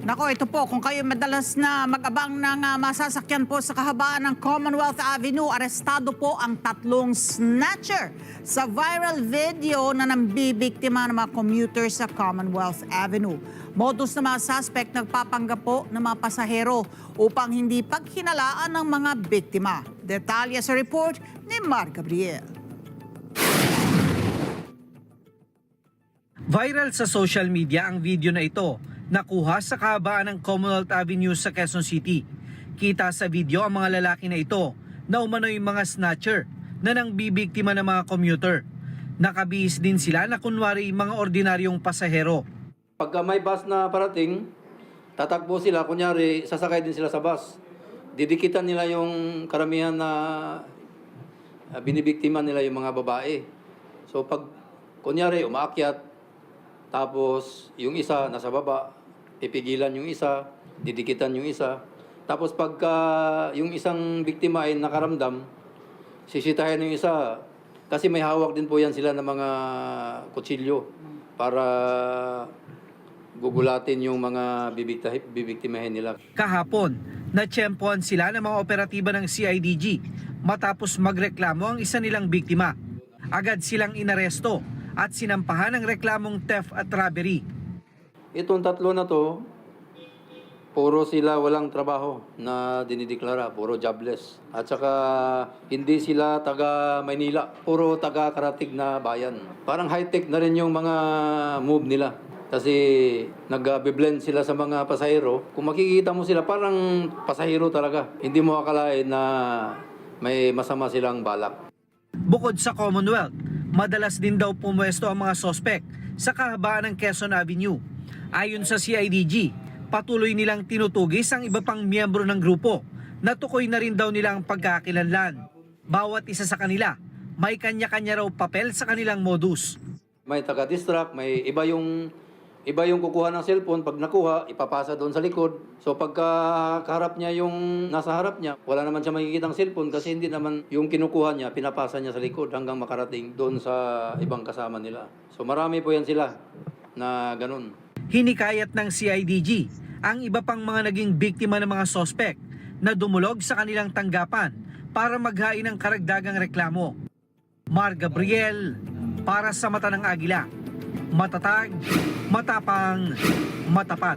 Nako, ito po, kung kayo madalas na mag-abang ng masasakyan po sa kahabaan ng Commonwealth Avenue, arestado po ang 3 snatcher sa viral video na nambibiktima ng mga commuter sa Commonwealth Avenue. Modus ng mga suspect nagpapanggap po ng mga pasahero upang hindi paghinalaan ng mga biktima. Detalye sa report ni Mar Gabriel. Viral sa social media ang video na ito, nakuha sa kahabaan ng Commonwealth Avenue sa Quezon City. Kita sa video ang mga lalaki na ito na umano'y mga snatcher na nangbibiktima ng mga commuter. Nakabihis din sila na kunwari mga ordinaryong pasahero. Pagka may bus na parating, tatakbo sila, kunyari sasakay din sila sa bus. Didikitan nila yung karamihan na binibiktima nila yung mga babae. So pag kunyari umaakyat, tapos yung isa nasa baba, pipigilan yung isa, didikitan yung isa. Tapos pagka yung isang biktima ay nakaramdam, sisitahin yung isa. Kasi may hawak din po yan sila ng mga kutsilyo para gugulatin yung mga bibiktimahin nila. Kahapon, natsyempohan sila ng mga operatiba ng CIDG matapos magreklamo ang isa nilang biktima. Agad silang inaresto at sinampahan ng reklamong theft at robbery. Itong 3 na to, puro sila walang trabaho na dinideklara, puro jobless. At saka hindi sila taga Maynila, puro taga Karatig na bayan. Parang high-tech na rin yung mga move nila. Kasi nag-blend sila sa mga pasahero. Kung makikita mo sila, parang pasahero talaga. Hindi mo akalain na may masama silang balak. Bukod sa Commonwealth, madalas din daw pumuesto ang mga sospek sa kahabaan ng Quezon Avenue. Ayon sa CIDG, patuloy nilang tinutugis ang iba pang miyembro ng grupo na tukoy na rin daw nilang pagkakilanlan. Bawat isa sa kanila, may kanya-kanya raw papel sa kanilang modus. May taga-distract, may iba yung kukuha ng cellphone. Pag nakuha, ipapasa doon sa likod. So pagka kaharap niya yung nasa harap niya, wala naman siya makikitang cellphone kasi hindi naman yung kinukuha niya, pinapasa niya sa likod hanggang makarating doon sa ibang kasama nila. So marami po yan sila na ganun. Hinikayat ng CIDG ang iba pang mga naging biktima ng mga sospek na dumulog sa kanilang tanggapan para maghain ng karagdagang reklamo. Mar Gabriel, para sa Mata ng Agila. Matatag, matapang, matapat.